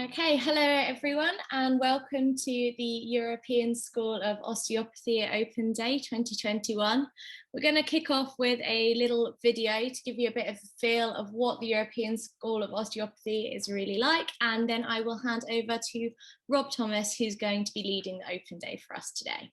Okay, hello everyone and welcome to the European School of Osteopathy Open Day 2021. We're going to kick off with a little video to give you a bit of a feel of what the European School of Osteopathy is really like, and then I will hand over to Rob Thomas, who's going to be leading the Open Day for us today.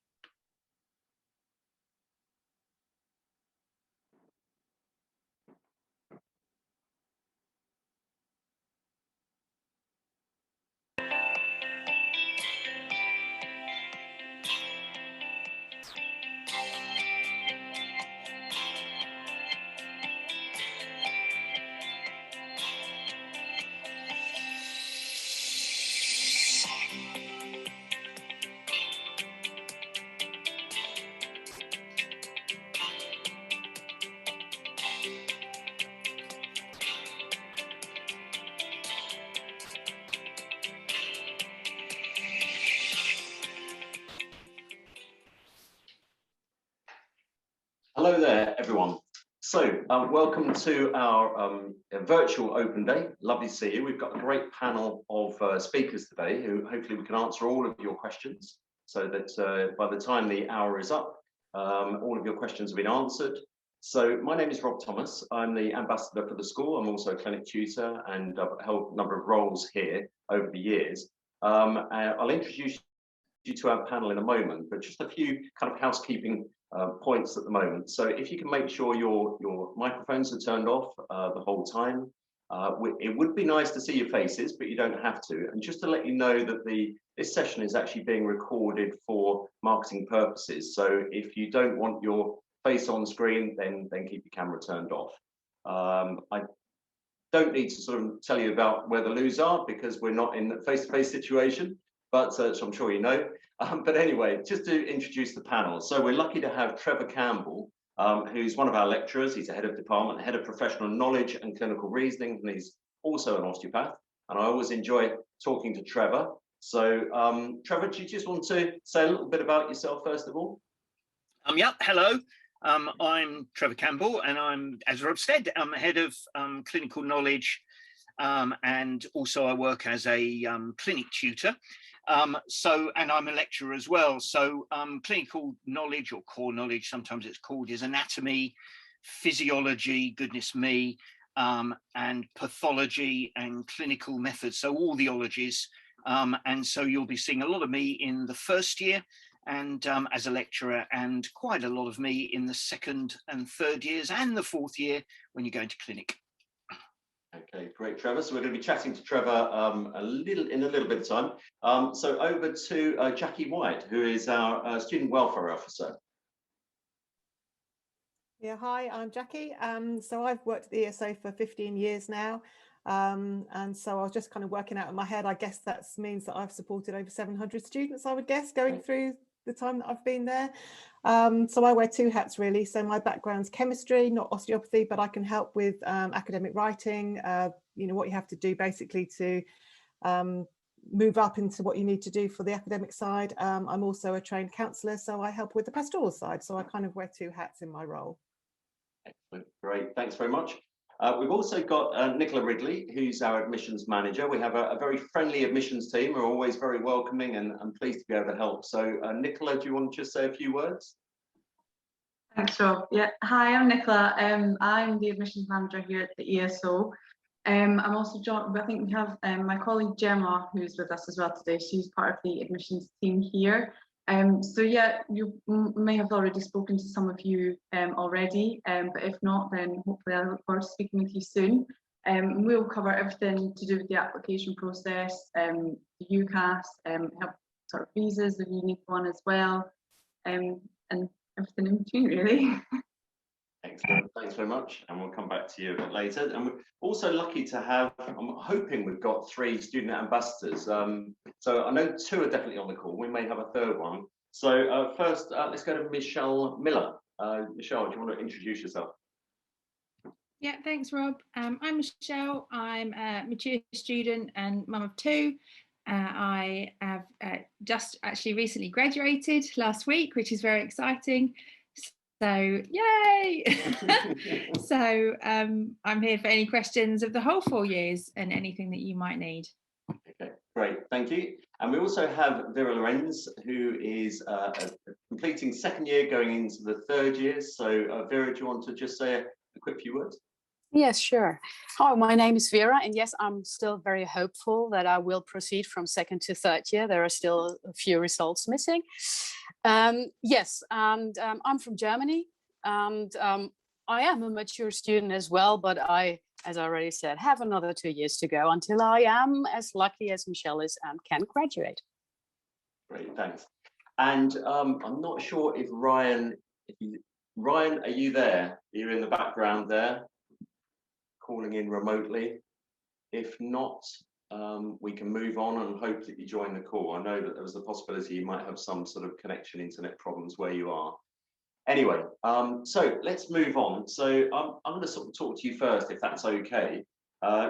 Hello there, everyone. So, welcome to our virtual Open Day. Lovely to see you. We've got a great panel of speakers today who hopefully we can answer all of your questions so that by the time the hour is up, all of your questions have been answered. So, my name is Rob Thomas. I'm the ambassador for the school. I'm also a clinic tutor and I've held a number of roles here over the years. I'll introduce you to our panel in a moment, but just a few kind of housekeeping points at the moment. So if you can make sure your microphones are turned off the whole time. It would be nice to see your faces, but you don't have to. And just to let you know that this session is actually being recorded for marketing purposes. So if you don't want your face on screen, then keep your camera turned off. I don't need to sort of tell you about where the loos are because we're not in a face-to-face situation, but so I'm sure you know. But anyway, just to introduce the panel. So we're lucky to have Trevor Campbell, who's one of our lecturers. He's a head of department, head of professional knowledge and clinical reasoning, and he's also an osteopath. And I always enjoy talking to Trevor. So Trevor, do you just want to say a little bit about yourself first of all? Yeah, hello. I'm Trevor Campbell, and I'm, as Rob said, I'm head of clinical knowledge, and also I work as a clinic tutor. And I'm a lecturer as well. So clinical knowledge, or core knowledge, sometimes it's called, is anatomy, physiology, goodness me, and pathology and clinical methods. So all the ologies. And so you'll be seeing a lot of me in the first year and as a lecturer, and quite a lot of me in the second and third years and the fourth year when you go into clinic. Okay, great, Trevor. So we're going to be chatting to Trevor in a little bit of time. So over to Jackie White, who is our student welfare officer. Yeah, hi, I'm Jackie. So I've worked at the ESO for 15 years now. And so I was just kind of working out in my head, I guess that means that I've supported over 700 students, I would guess, going through the time that I've been there. So I wear two hats really. So my background's chemistry, not osteopathy, but I can help with academic writing, you know, what you have to do basically to move up into what you need to do for the academic side. I'm also a trained counsellor, so I help with the pastoral side. So I kind of wear two hats in my role. Excellent, great, thanks very much. We've also got Nicola Ridley, who's our admissions manager. We have a very friendly admissions team. We're always very welcoming and pleased to be able to help. So Nicola, do you want to just say a few words? Thanks, Rob. Yeah, hi, I'm Nicola. I'm the admissions manager here at the ESO. I'm also joined, I think we have my colleague Gemma, who's with us as well today. She's part of the admissions team here. So yeah, you may have already spoken to some of you already, but if not, then hopefully I look forward to speaking with you soon. We'll cover everything to do with the application process, the UCAS, help sort of visas if you need one as well, and everything in between really. Excellent, thanks very much, and we'll come back to you a bit later. And we're also lucky to have, I'm hoping we've got 3 student ambassadors. So I know 2 are definitely on the call. We may have a third one. So first, let's go to Michelle Miller. Michelle, do you want to introduce yourself? Yeah, thanks, Rob. I'm Michelle. I'm a mature student and mum of 2. I have just actually recently graduated last week, which is very exciting. So yay! So I'm here for any questions of the whole 4 years and anything that you might need. Okay, Great, thank you. And we also have Vera Lorenz, who is completing second year, going into the third year. So Vera, do you want to just say a quick few words? Yes, sure. Hi, my name is Vera, and yes, I'm still very hopeful that I will proceed from second to third year. There are still a few results missing. Yes, and I'm from Germany, and I am a mature student as well, but I, as I already said, have another 2 years to go until I am as lucky as Michelle is and can graduate. Great, thanks. And I'm not sure if Ryan, Ryan, are you there? Are you in the background there, calling in remotely? If not, we can move on and hope that you join the call. I know that there was the possibility you might have some sort of connection internet problems where you are. Anyway, so let's move on. So I'm going to sort of talk to you first, if that's okay.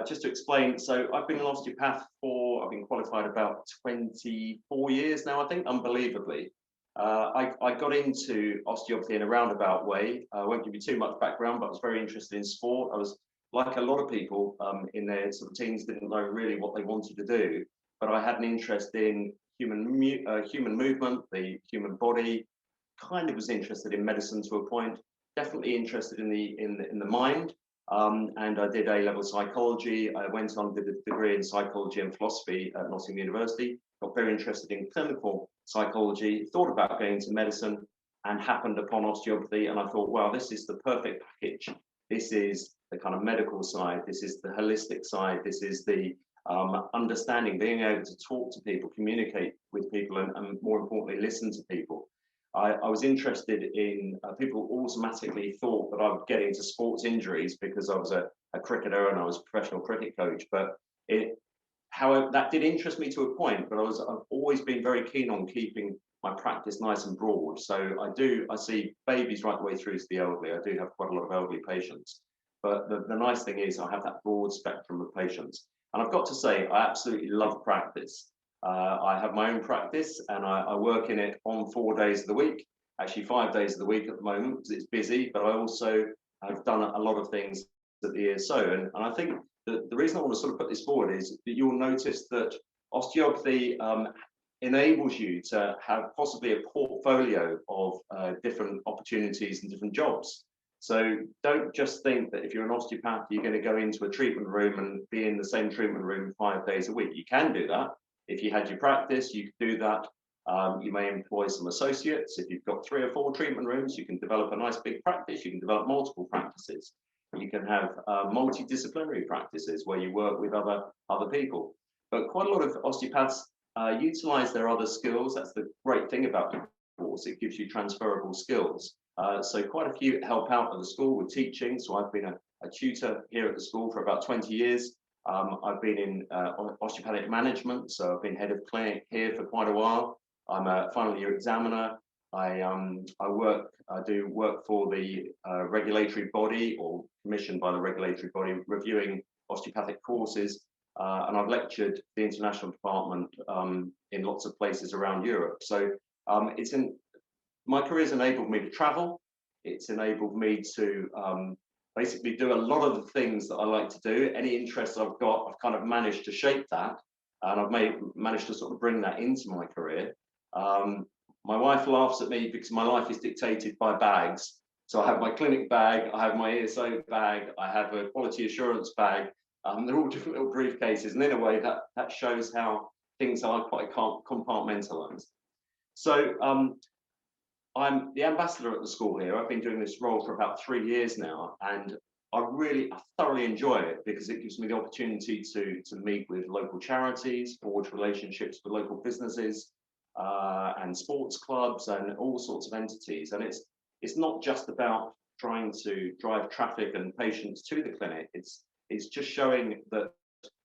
Just to explain, so I've been an osteopath I've been qualified about 24 years now, I think, unbelievably. I got into osteopathy in a roundabout way. I won't give you too much background, but I was very interested in sport. I was, like a lot of people in their sort of teens, didn't know really what they wanted to do, but I had an interest in human movement, the human body. Kind of was interested in medicine to a point. Definitely interested in the mind. And I did A-level psychology. I went on, did a degree in psychology and philosophy at Nottingham University. Got very interested in clinical psychology. Thought about going into medicine, and happened upon osteopathy. And I thought, wow, this is the perfect package. This is the kind of medical side. This is the holistic side. This is the understanding, being able to talk to people, communicate with people, and more importantly, listen to people. I was interested in people automatically thought that I would get into sports injuries because I was a cricketer and I was a professional cricket coach. But however, that did interest me to a point. But I've always been very keen on keeping my practice nice and broad. So I see babies right the way through to the elderly. I do have quite a lot of elderly patients. But the nice thing is I have that broad spectrum of patients. And I've got to say, I absolutely love practice. I have my own practice and I work in it on 4 days of the week, actually 5 days of the week at the moment because it's busy, but I also have done a lot of things at the ESO. And I think that the reason I want to sort of put this forward is that you'll notice that osteopathy enables you to have possibly a portfolio of different opportunities and different jobs. So don't just think that if you're an osteopath, you're going to go into a treatment room and be in the same treatment room 5 days a week. You can do that. If you had your practice, you could do that. You may employ some associates. If you've got 3 or 4 treatment rooms, you can develop a nice big practice. You can develop multiple practices. You can have multidisciplinary practices where you work with other people. But quite a lot of osteopaths utilize their other skills. That's the great thing about the course. It gives you transferable skills. So quite a few help out at the school with teaching. So I've been a tutor here at the school for about 20 years. I've been in osteopathic management, so I've been head of clinic here for quite a while. I'm a final year examiner. I do work for the regulatory body or commissioned by the regulatory body reviewing osteopathic courses, and I've lectured the international department in lots of places around Europe. So my career's enabled me to travel. It's enabled me to basically do a lot of the things that I like to do. Any interests I've got, I've kind of managed to shape that, and I've managed to sort of bring that into my career. My wife laughs at me because my life is dictated by bags. So I have my clinic bag, I have my ESO bag, I have a quality assurance bag. They're all different little briefcases, and in a way that shows how things are quite compartmentalized. So I'm the ambassador at the school here. I've been doing this role for about 3 years now, and I thoroughly enjoy it because it gives me the opportunity to meet with local charities, forge relationships with local businesses and sports clubs and all sorts of entities. And it's not just about trying to drive traffic and patients to the clinic. It's just showing that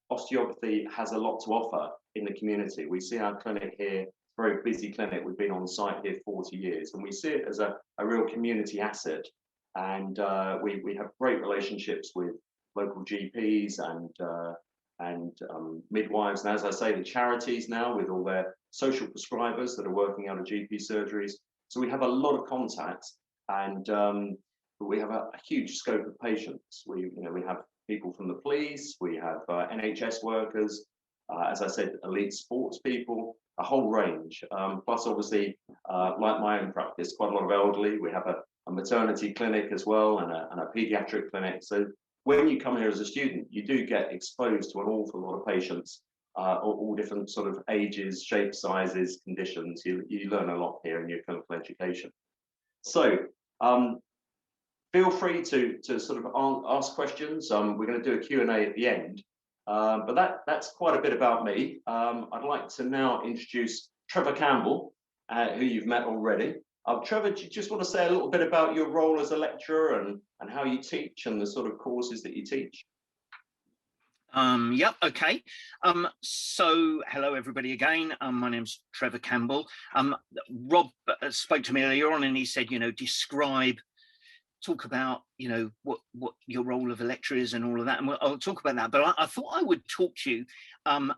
osteopathy has a lot to offer in the community. We see our clinic here, very busy clinic. We've been on site here 40 years, and we see it as a real community asset. And we have great relationships with local GPs and midwives, and as I say, the charities now with all their social prescribers that are working out of GP surgeries. So we have a lot of contacts, and we have a huge scope of patients. We have people from the police, we have NHS workers, as I said, elite sports people, a whole range. Plus, obviously, like my own practice, quite a lot of elderly. We have a maternity clinic as well, and a paediatric clinic. So when you come here as a student, you do get exposed to an awful lot of patients, all different sort of ages, shapes, sizes, conditions. You learn a lot here in your clinical education. So feel free to sort of ask questions. We're going to do a Q&A at the end. But that's quite a bit about me. I'd like to now introduce Trevor Campbell, who you've met already. Trevor, do you just want to say a little bit about your role as a lecturer and how you teach and the sort of courses that you teach? Yep, okay. So hello everybody again. My name's Trevor Campbell. Rob spoke to me earlier on and he said, you know, talk about, you know, what your role of a lecturer is and all of that, and I'll talk about that. But I thought I would talk to you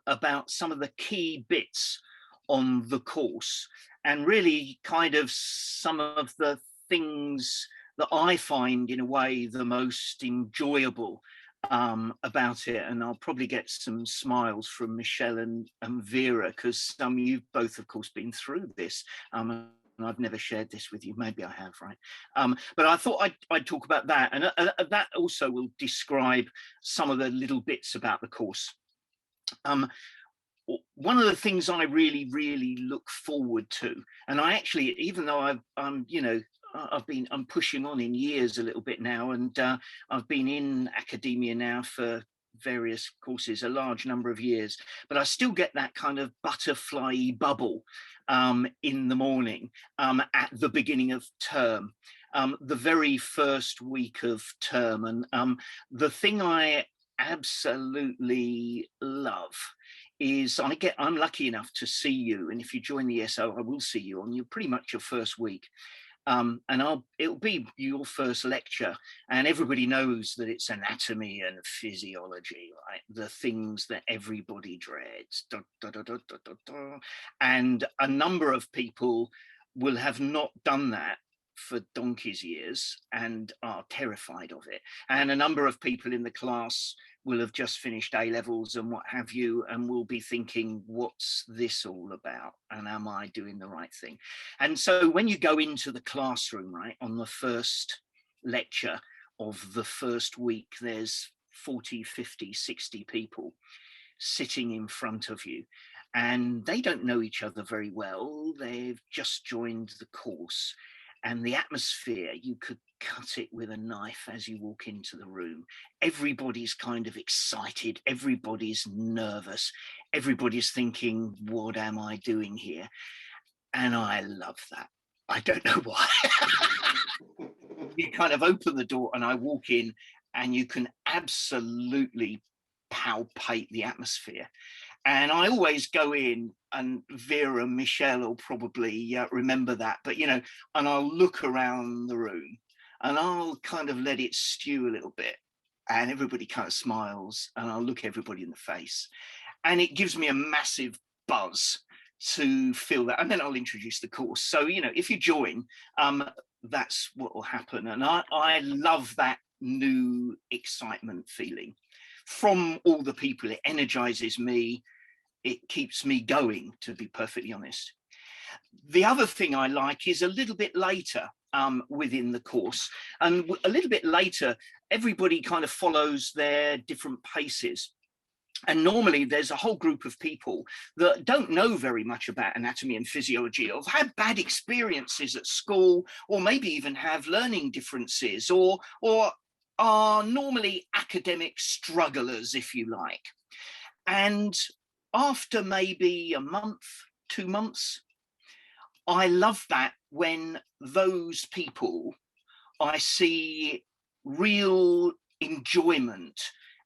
about some of the key bits on the course, and really kind of some of the things that I find in a way the most enjoyable about it. And I'll probably get some smiles from Michelle and Vera, because you've both of course been through this. And I've never shared this with you. Maybe I have, right? But I thought I'd talk about that, and that also will describe some of the little bits about the course. One of the things I really, really look forward to, and I actually, even though I'm pushing on in years a little bit now, and I've been in academia now for various courses a large number of years, but I still get that kind of butterfly bubble in the morning at the beginning of term, the very first week of term. And the thing I absolutely love is I'm lucky enough to see you, and if you join the ESO, I will see you on pretty much your first week. And it'll be your first lecture, and everybody knows that it's anatomy and physiology, right? The things that everybody dreads. And a number of people will have not done that for donkey's years and are terrified of it. And a number of people in the class will have just finished A-levels and what have you, and will be thinking, what's this all about? And am I doing the right thing? And so when you go into the classroom, right, on the first lecture of the first week, there's 40, 50, 60 people sitting in front of you, and they don't know each other very well. They've just joined the course. And the atmosphere, you could cut it with a knife as you walk into the room. Everybody's kind of excited. Everybody's nervous. Everybody's thinking, what am I doing here? And I love that. I don't know why. You kind of open the door and I walk in, and you can absolutely palpate the atmosphere. And I always go in, and Vera and Michelle will probably remember that, but you know, and I'll look around the room and I'll kind of let it stew a little bit, and everybody kind of smiles, and I'll look everybody in the face, and it gives me a massive buzz to feel that. And then I'll introduce the course. So, you know, if you join, that's what will happen. And I love that new excitement feeling from all the people. It energizes me. It keeps me going, to be perfectly honest. The other thing I like is a little bit later within the course. And a little bit later, everybody kind of follows their different paces. And normally there's a whole group of people that don't know very much about anatomy and physiology, or have had bad experiences at school, or maybe even have learning differences, or are normally academic strugglers, if you like. And after maybe a month, 2 months, I love that when those people, I see real enjoyment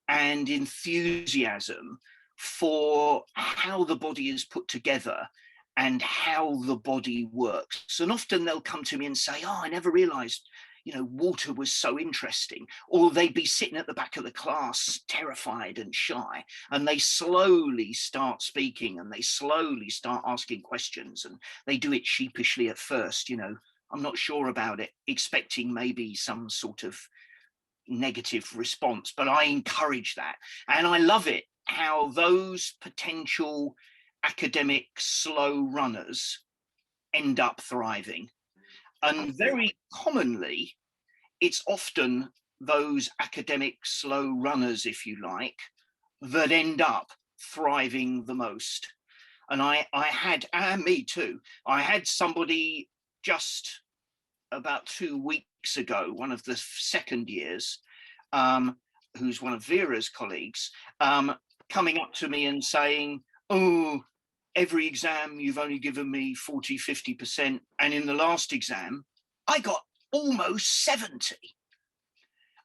and enthusiasm for how the body is put together and how the body works. And often they'll come to me and say, oh, I never realized, you know, water was so interesting. Or they'd be sitting at the back of the class terrified and shy, and they slowly start speaking, and they slowly start asking questions, and they do it sheepishly at first, you know, I'm not sure about it, expecting maybe some sort of negative response, but I encourage that, and I love it. how those potential academic slow runners end up thriving. And very commonly, it's often those academic slow runners, if you like, that end up thriving the most. And I had, and me too, I had somebody just about 2 weeks ago, one of the second years, who's one of Vera's colleagues, coming up to me and saying, oh, every exam you've only given me 40, 50%. And in the last exam, I got almost 70.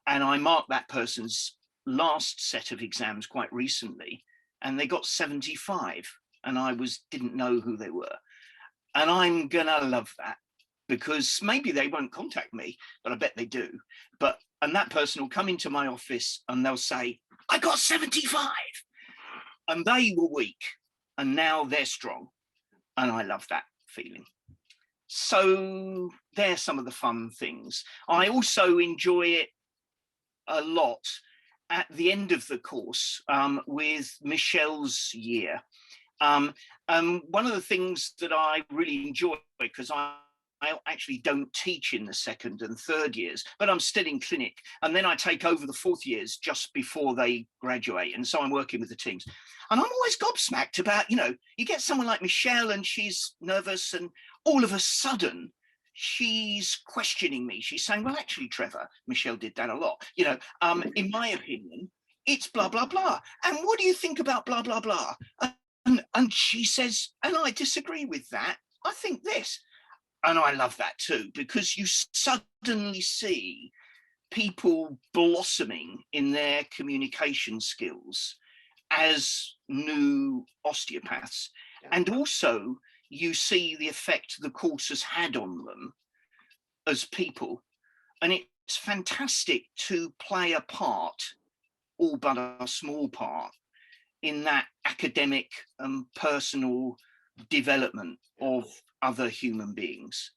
And I marked that person's last set of exams quite recently, and they got 75. And I didn't know who they were. And I'm gonna love that, because maybe they won't contact me, but I bet they do. And that person will come into my office and they'll say, I got 75. And they were weak and now they're strong. And I love that feeling. So they're some of the fun things. I also enjoy it a lot at the end of the course with Michelle's year. One of the things that I really enjoy, because I actually don't teach in the second and third years, but I'm still in clinic. And then I take over the fourth years just before they graduate. And so I'm working with the teams. And I'm always gobsmacked about, you get someone like Michelle and she's nervous and all of a sudden she's questioning me. She's saying, well, actually, Trevor, Michelle did that a lot. In my opinion, it's blah, blah, blah. And what do you think about blah, blah, blah? And she says, and I disagree with that. I think this. And I love that too, because you suddenly see people blossoming in their communication skills as new osteopaths. And also you see the effect the course has had on them as people. And it's fantastic to play a part, all but a small part, in that academic and personal development of other human beings.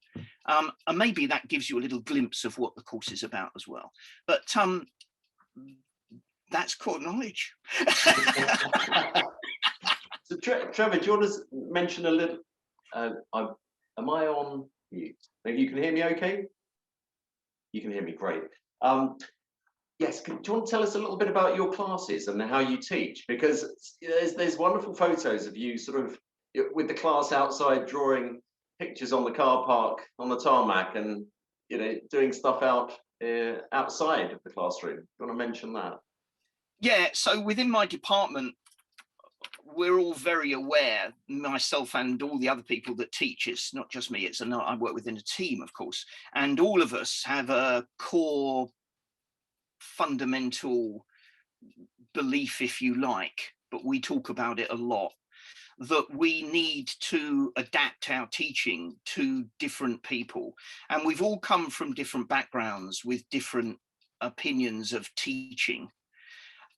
And maybe that gives you a little glimpse of what the course is about as well. But that's core knowledge. So Trevor, do you want to mention a little, am I on mute? You can hear me okay? You can hear me, great. Yes, do you want to tell us a little bit about your classes and how you teach? Because there's wonderful photos of you sort of with the class outside drawing pictures on the car park, on the tarmac, and doing stuff outside of the classroom. Do you want to mention that? Yeah, so within my department, we're all very aware, myself and all the other people that teach, it's not just me, I work within a team, of course, and all of us have a core fundamental belief, if you like, but we talk about it a lot, that we need to adapt our teaching to different people. And we've all come from different backgrounds with different opinions of teaching.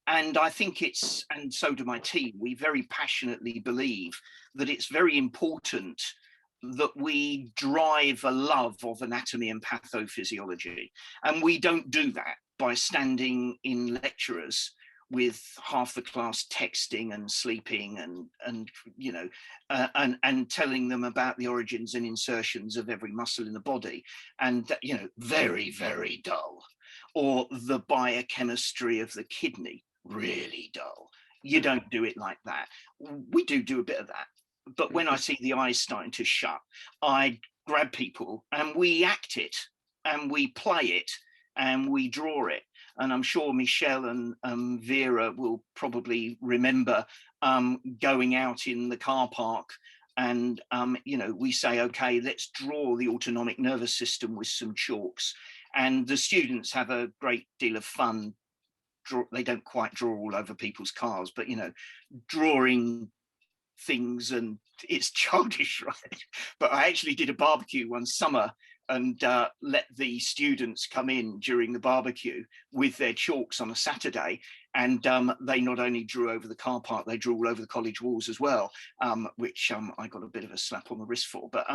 And I think and so do my team, we very passionately believe that it's very important that we drive a love of anatomy and pathophysiology. And we don't do that by standing in lecturers with half the class texting and sleeping and telling them about the origins and insertions of every muscle in the body, and very, very dull. Or the biochemistry of the kidney, really dull. You don't do it like that. We do a bit of that, but when I see the eyes starting to shut, I grab people and we act it and we play it and we draw it. And I'm sure Michelle and Vera will probably remember going out in the car park and, we say, okay, let's draw the autonomic nervous system with some chalks. And the students have a great deal of fun. They don't quite draw all over people's cars, but, drawing things, and it's childish, right? But I actually did a barbecue one summer and let the students come in during the barbecue with their chalks on a Saturday, and they not only drew over the car park, they drew all over the college walls as well, which I got a bit of a slap on the wrist for, but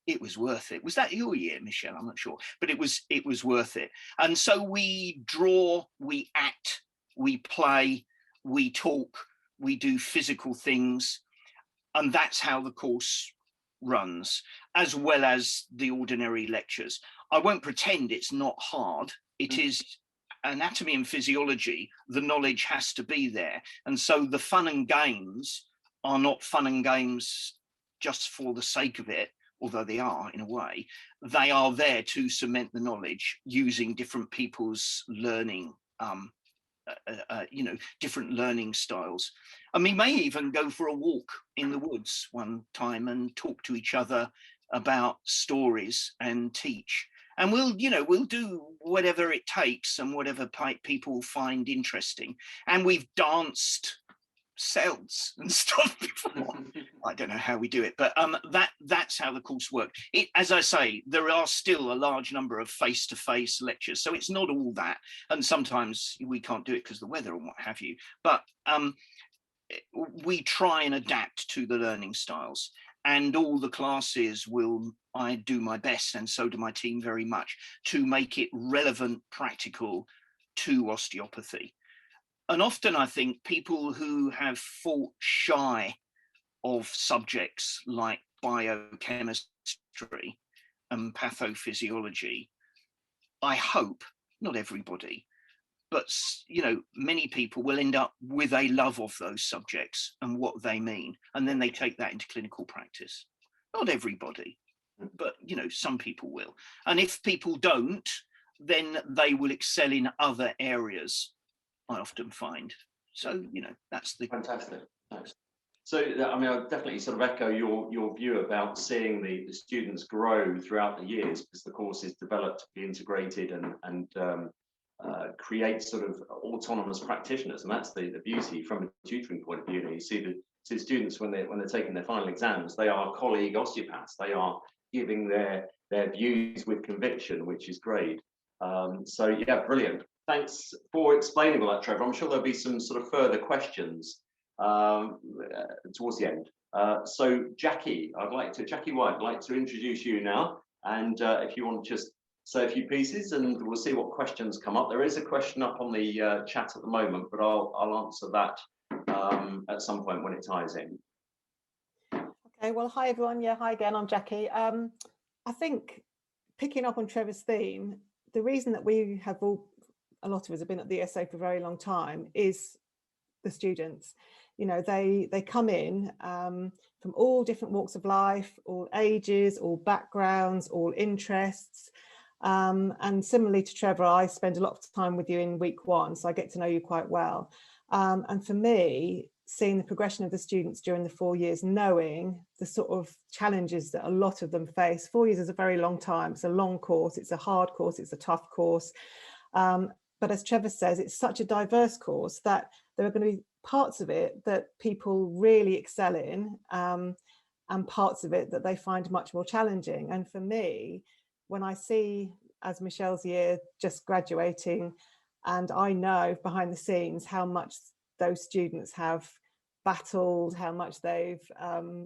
it was worth it. Was that your year, Michelle? I'm not sure, but it was worth it. And so we draw, we act, we play, we talk, we do physical things, and that's how the course runs, as well as the ordinary lectures. I won't pretend it's not hard. It is anatomy and physiology. The knowledge has to be there. And so the fun and games are not fun and games just for the sake of it, although they are in a way. They are there to cement the knowledge using different people's learning, you know, different learning styles. And we may even go for a walk in the woods one time and talk to each other about stories and teach. And we'll, you know, we'll do whatever it takes and whatever people find interesting. And we've danced cells and stuff before. I don't know how we do it, but that's how the course works. As I say, there are still a large number of face-to-face lectures, so it's not all that. And sometimes we can't do it because of the weather and what have you. But we try and adapt to the learning styles, and all the classes will, I do my best, and so do my team very much, to make it relevant, practical to osteopathy. And often I think people who have fought shy of subjects like biochemistry and pathophysiology, I hope, not everybody, but you know, many people will end up with a love of those subjects and what they mean, and then they take that into clinical practice. Not everybody, but you know, some people will. And if people don't, then they will excel in other areas, I often find. So, you know, that's the... Fantastic. Thanks. So, I mean, I'll definitely sort of echo your view about seeing the students grow throughout the years, because the course is developed to be integrated and create sort of autonomous practitioners, and that's the beauty from a tutoring point of view. You see the students when they're taking their final exams, they are colleague osteopaths. They are giving their views with conviction, which is great. So yeah, brilliant. Thanks for explaining all that, Trevor. I'm sure there'll be some sort of further questions towards the end. So Jackie White, I'd like to introduce you now, and if you want to just say a few pieces, and we'll see what questions come up. There is a question up on the chat at the moment, but I'll answer that at some point when it ties in. Okay, well, hi everyone. Yeah, hi again. I'm Jackie. I think picking up on Trevor's theme, the reason that we have a lot of us have been at the ESO for a very long time is the students. You know, they come in from all different walks of life, all ages, all backgrounds, all interests. And similarly to Trevor, I spend a lot of time with you in week one, so I get to know you quite well. And for me, seeing the progression of the students during the 4 years, knowing the sort of challenges that a lot of them face. 4 years is a very long time. It's a long course, it's a hard course, it's a tough course. But as Trevor says, it's such a diverse course that there are going to be parts of it that people really excel in, and parts of it that they find much more challenging. And for me, when I see, as Michelle's year just graduating, and I know behind the scenes how much those students have battled, how much they've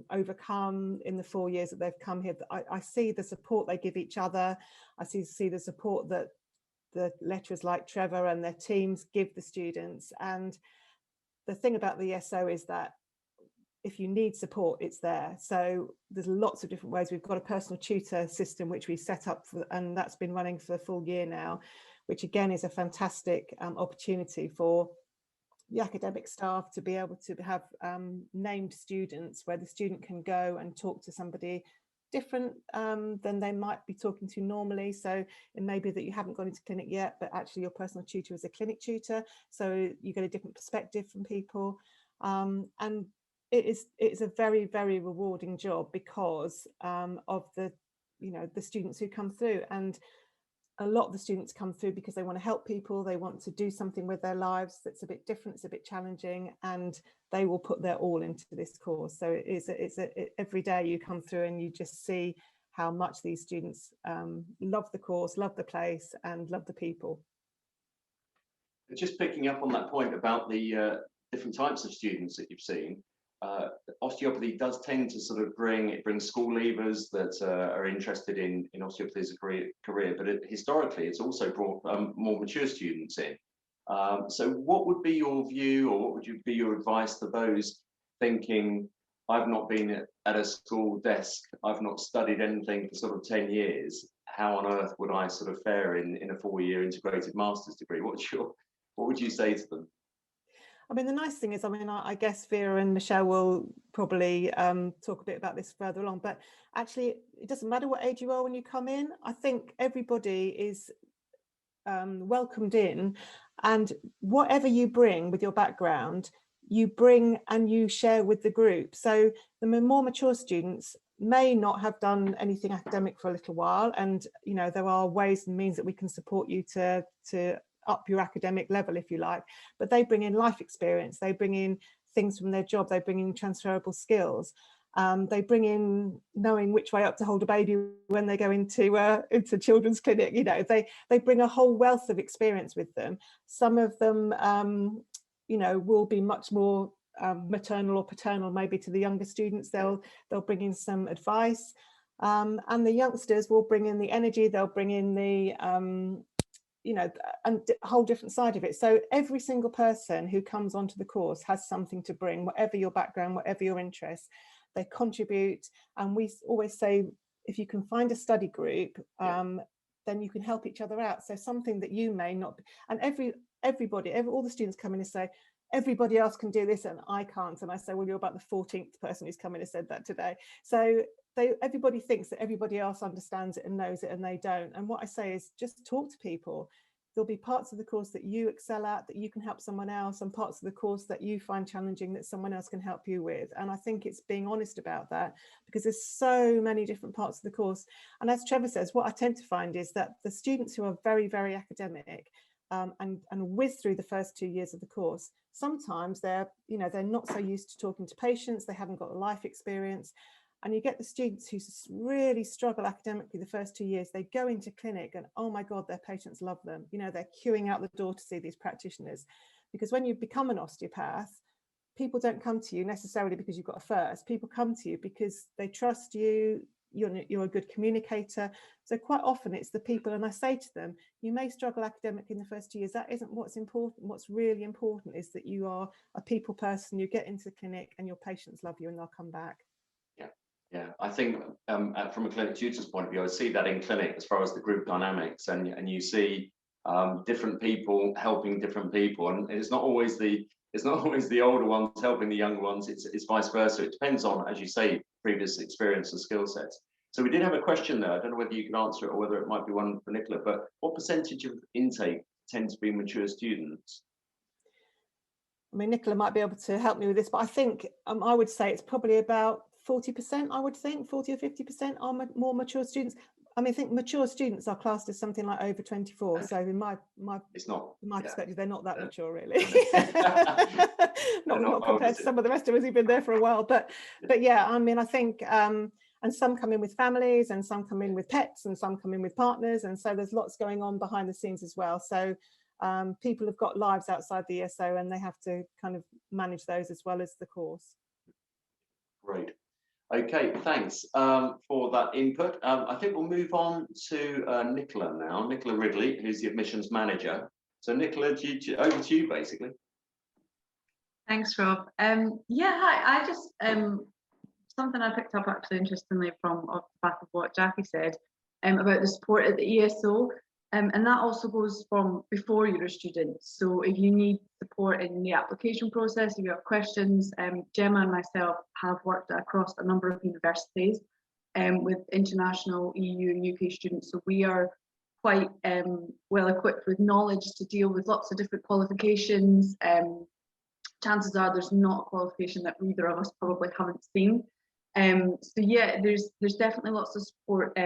overcome in the 4 years that they've come here, I see the support they give each other. I see the support that the lecturers like Trevor and their teams give the students. And the thing about the ESO is that if you need support, it's there. So there's lots of different ways. We've got a personal tutor system which we set up for, and that's been running for a full year now, which again is a fantastic opportunity for the academic staff to be able to have named students, where the student can go and talk to somebody different than they might be talking to normally. So it may be that you haven't gone into clinic yet, but actually your personal tutor is a clinic tutor, so you get a different perspective from people. And it's a very, very rewarding job because of the students who come through. And a lot of the students come through because they want to help people, they want to do something with their lives that's a bit different, it's a bit challenging, and they will put their all into this course. So every day you come through and you just see how much these students love the course, love the place, and love the people. Just picking up on that point about the different types of students that you've seen, osteopathy does tend to sort of bring school leavers that are interested in osteopathy as a career, but historically it's also brought more mature students in. So what would be your view, or what would be your advice to those thinking, I've not been at a school desk, I've not studied anything for sort of 10 years, how on earth would I sort of fare in a 4-year integrated master's degree? What would you say to them? I mean, the nice thing is, I mean, I guess Vera and Michelle will probably talk a bit about this further along, but actually it doesn't matter what age you are when you come in. I think everybody is welcomed in, and whatever you bring with your background, you bring and you share with the group. So the more mature students may not have done anything academic for a little while, and you know, there are ways and means that we can support you to up your academic level, if you like, but they bring in life experience, they bring in things from their job, they bring in transferable skills. They bring in knowing which way up to hold a baby when they go into children's clinic. You know, they bring a whole wealth of experience with them. Some of them, you know, will be much more maternal or paternal, maybe to the younger students. They'll bring in some advice, and the youngsters will bring in the energy. They'll bring in the you know, a whole different side of it. So every single person who comes onto the course has something to bring, whatever your background, whatever your interests. They contribute, and we always say, if you can find a study group, then you can help each other out. So something that you may not, and everybody, all the students come in and say, everybody else can do this and I can't. And I say, well, you're about the 14th person who's come in and said that today. So everybody thinks that everybody else understands it and knows it, and they don't. And what I say is just talk to people. There'll be parts of the course that you excel at, that you can help someone else, and parts of the course that you find challenging that someone else can help you with. And I think it's being honest about that, because there's so many different parts of the course. And as Trevor says, what I tend to find is that the students who are very, very academic and whiz through the first 2 years of the course, sometimes they're not so used to talking to patients, they haven't got the life experience. And you get the students who really struggle academically the first 2 years. They go into clinic and, oh my God, their patients love them. You know, they're queuing out the door to see these practitioners. Because when you become an osteopath, people don't come to you necessarily because you've got a first. People come to you because they trust you. You're a good communicator. So quite often it's the people, and I say to them, you may struggle academically in the first 2 years. That isn't what's important. What's really important is that you are a people person. You get into the clinic and your patients love you and they'll come back. Yeah, I think from a clinic tutor's point of view, I see that in clinic as far as the group dynamics, and you see different people helping different people, and it's not always the older ones helping the younger ones. It's vice versa. It depends on, as you say, previous experience and skill sets. So we did have a question there. I don't know whether you can answer it or whether it might be one for Nicola. But what percentage of intake tend to be mature students? I mean, Nicola might be able to help me with this, but I think I would say it's probably about 40%, I would think, 40 or 50% are more mature students. I mean, I think mature students are classed as something like over 24. So in my perspective, they're not that mature, really. not compared to some of the rest of us who've been there for a while. But yeah, I mean, I think, and some come in with families, and some come in with pets, and some come in with partners. And so there's lots going on behind the scenes as well. So people have got lives outside the ESO, and they have to kind of manage those as well as the course. Great. Okay, thanks for that input. I think we'll move on to Nicola now, Nicola Ridley, who's the admissions manager. So Nicola, over to you, basically. Thanks, Rob. Yeah, hi. I just something I picked up actually interestingly from off the back of what Jackie said about the support at the ESO. And that also goes from before you're a student. So if you need support in the application process, if you have questions, Gemma and myself have worked across a number of universities with international EU and UK students. So we are quite well equipped with knowledge to deal with lots of different qualifications. Chances are there's not a qualification that either of us probably haven't seen. So yeah, there's definitely lots of support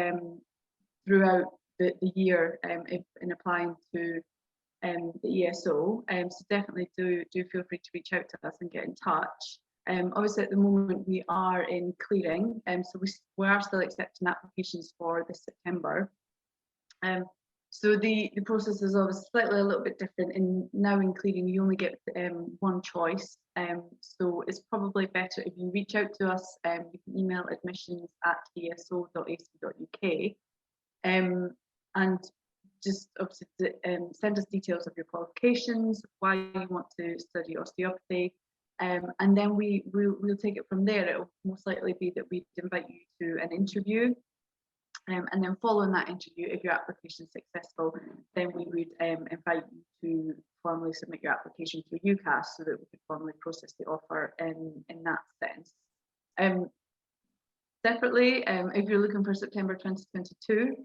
throughout the year in applying to the ESO. So definitely do feel free to reach out to us and get in touch. Obviously at the moment we are in clearing, so we are still accepting applications for this September. So the process is obviously slightly a little bit different. Now in clearing you only get one choice, so it's probably better if you reach out to us. You can email admissions@eso.ac.uk. And just obviously send us details of your qualifications, why you want to study osteopathy, and then we'll take it from there. It'll most likely be that we invite you to an interview, and then following that interview, if your application is successful, then we would invite you to formally submit your application through UCAS so that we could formally process the offer in that sense. Separately, if you're looking for September 2022,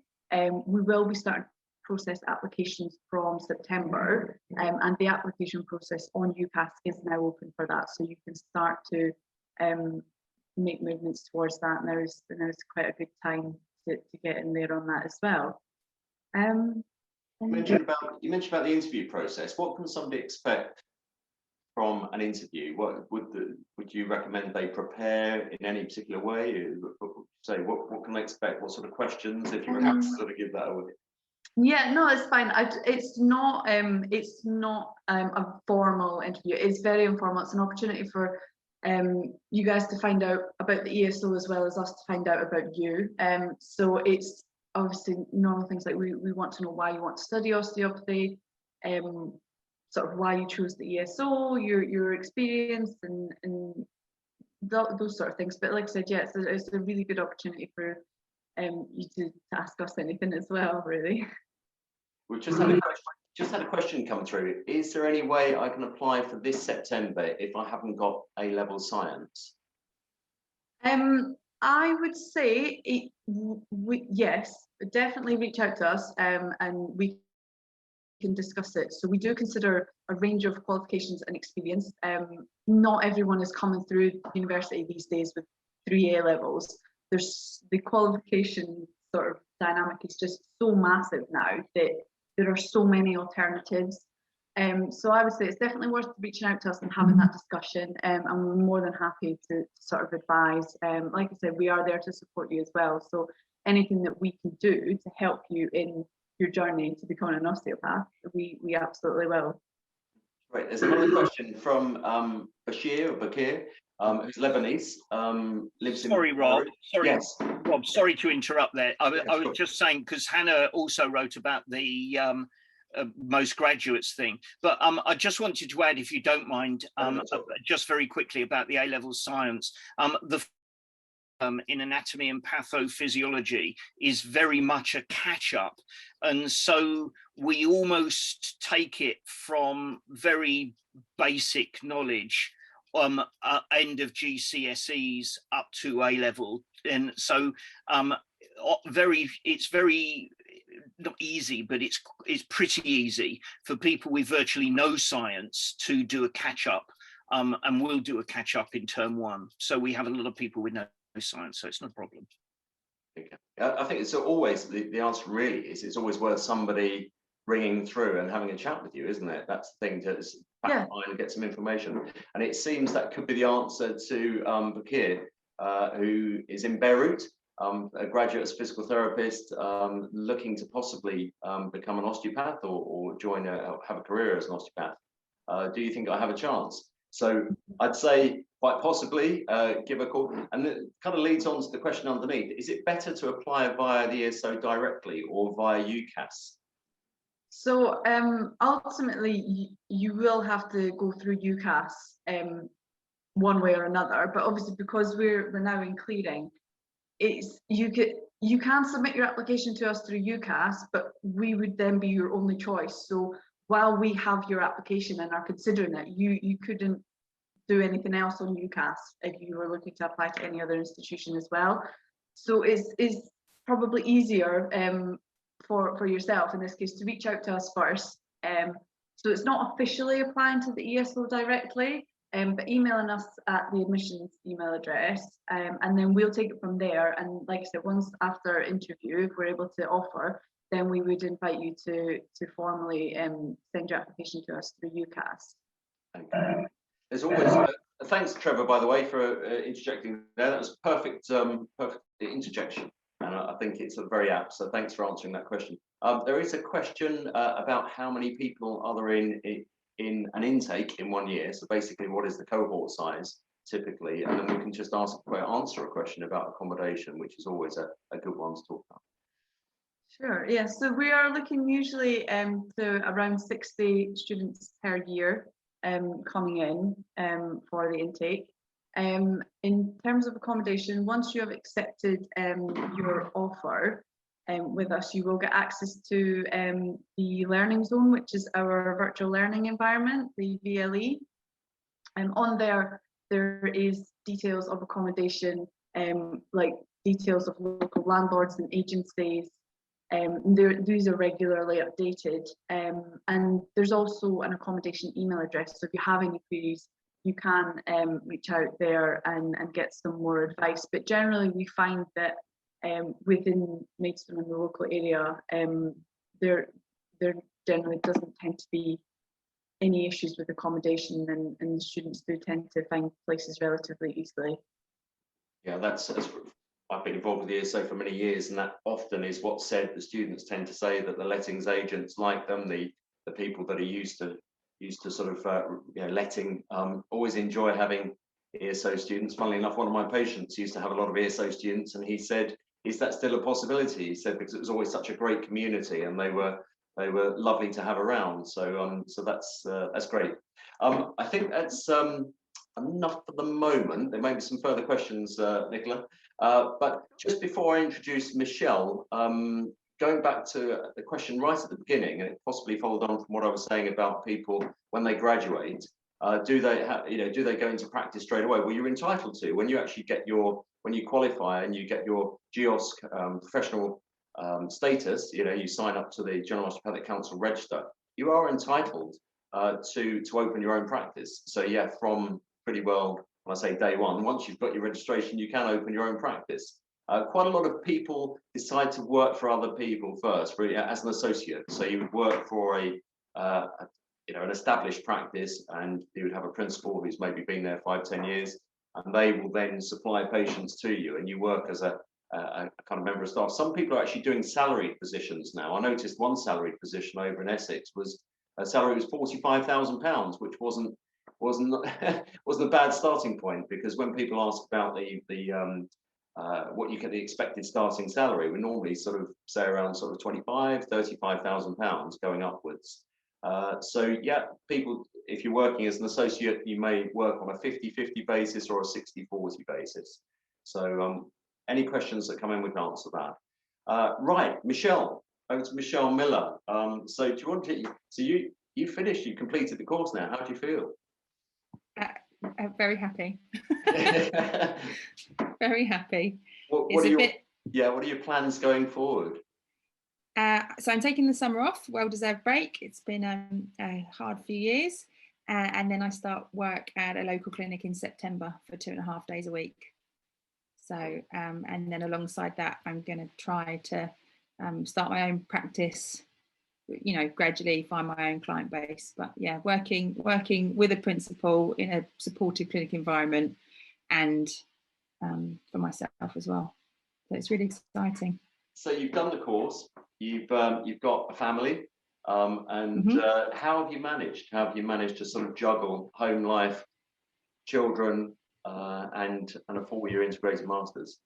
we will be starting to process applications from September, and the application process on UCAS is now open for that, so you can start to make movements towards that, and there's quite a good time to get in there on that as well. You mentioned about the interview process. What can somebody expect from an interview? What would you recommend they prepare in any particular way? Say what can they expect? What sort of questions, if you have to sort of give that away? Yeah, no, it's fine. It's not a formal interview. It's very informal. It's an opportunity for you guys to find out about the ESO as well as us to find out about you. So it's obviously normal things like we want to know why you want to study osteopathy, sort of why you chose the ESO, your experience, and those sort of things. But like I said, yeah, it's a really good opportunity for you to ask us anything as well, really. We've just had a question come through. Is there any way I can apply for this September if I haven't got A-level science? I would say yes, definitely reach out to us, and we can discuss it. So we do consider a range of qualifications and experience. Not everyone is coming through university these days with 3 A-levels. There's the qualification sort of dynamic is just so massive now that there are so many alternatives. So I would say it's definitely worth reaching out to us and having that discussion, and we're more than happy to sort of advise. Like I said, we are there to support you as well. So anything that we can do to help you in your journey to becoming an osteopath, we absolutely will. Right, there's another question from Bakir, who's Lebanese, lives in... Sorry, Rob. Sorry, yes. Rob, sorry to interrupt there. I was just saying, because Hannah also wrote about the most graduates thing, but I just wanted to add, if you don't mind, just very quickly about the A-level science. The in anatomy and pathophysiology is very much a catch-up, and so we almost take it from very basic knowledge end of GCSEs up to A-level, and so it's very not easy, but it's pretty easy for people with virtually no science to do a catch-up, and we'll do a catch-up in term 1. So we have a lot of people with no science, so it's not a problem. Okay. I think it's always the answer really is it's always worth somebody ringing through and having a chat with you, isn't it? That's the thing, to back line and get some information. And it seems that could be the answer to Bakir, who is in Beirut, a graduate as a physical therapist, looking to possibly become an osteopath or have a career as an osteopath. Do you think I have a chance? So I'd say quite possibly give a call. And it kind of leads on to the question underneath. Is it better to apply via the ESO directly or via UCAS? So ultimately, you will have to go through UCAS one way or another. But obviously, because we're now in clearing, you can submit your application to us through UCAS, but we would then be your only choice. So while we have your application and are considering it, you couldn't do anything else on UCAS if you were looking to apply to any other institution as well. So it's probably easier for yourself in this case to reach out to us first. So it's not officially applying to the ESO directly, but emailing us at the admissions email address, and then we'll take it from there. And like I said, once after interview, if we're able to offer, then we would invite you to formally send your application to us through UCAS. Okay. There's always thanks, Trevor, by the way, for interjecting there. That was perfect interjection, and I think it's very apt. So thanks for answering that question. There is a question about how many people are there in an intake in 1 year. So basically, what is the cohort size typically? And then we can just answer a question about accommodation, which is always a good one to talk about. Sure, yeah, so we are looking usually to around 60 students per year coming in for the intake. In terms of accommodation, once you have accepted your offer with us, you will get access to the Learning Zone, which is our virtual learning environment, the VLE. On there is details of accommodation, like details of local landlords and agencies. These are regularly updated, and there's also an accommodation email address, so if you have any queries you can reach out there and get some more advice. But generally we find that within Maidstone and the local area, there generally doesn't tend to be any issues with accommodation, and students do tend to find places relatively easily. Yeah, that's I've been involved with the ESO for many years, and that often is what's said. The students tend to say that the lettings agents like them, the people that are used to sort of letting, always enjoy having ESO students. Funnily enough, one of my patients used to have a lot of ESO students, and he said, "Is that still a possibility?" He said, because it was always such a great community, and they were lovely to have around. So so that's great. I think that's enough for the moment. There may be some further questions, Nicola. But just before I introduce Michelle, going back to the question right at the beginning, and it possibly followed on from what I was saying about people when they graduate, do they go into practice straight away? Well, you're entitled to when you actually get when you qualify and you get your GEOS professional status. You sign up to the General Osteopathic Council register. You are entitled to open your own practice. So yeah, from pretty well, when I say day one, once you've got your registration, you can open your own practice. Quite a lot of people decide to work for other people first, really, as an associate. So you would work for an established practice, and you would have a principal who's maybe been there 5-10 years, and they will then supply patients to you, and you work as a kind of member of staff. Some people are actually doing salaried positions now. I noticed one salaried position over in Essex was a salary was £45,000, which wasn't a bad starting point, because when people ask about what you get the expected starting salary, we normally sort of say around sort of £35,000-35,000 going upwards. So yeah, people, if you're working as an associate, you may work on a 50-50 basis or a 60-40 basis. So any questions that come in, we can answer that. Right, Michelle, over to Michelle Miller. So do you want to? So you finished, you completed the course now. How do you feel? Very happy. Very happy. What are your plans going forward? So I'm taking the summer off, well-deserved break. It's been a hard few years, and then I start work at a local clinic in September for 2.5 days a week. So and then alongside that, I'm going to try to start my own practice, gradually find my own client base. But yeah, working with a principal in a supportive clinic environment, and for myself as well. So it's really exciting. So you've done the course, you've got a family, and how have you managed? How have you managed to sort of juggle home life, children, and a 4-year integrated masters?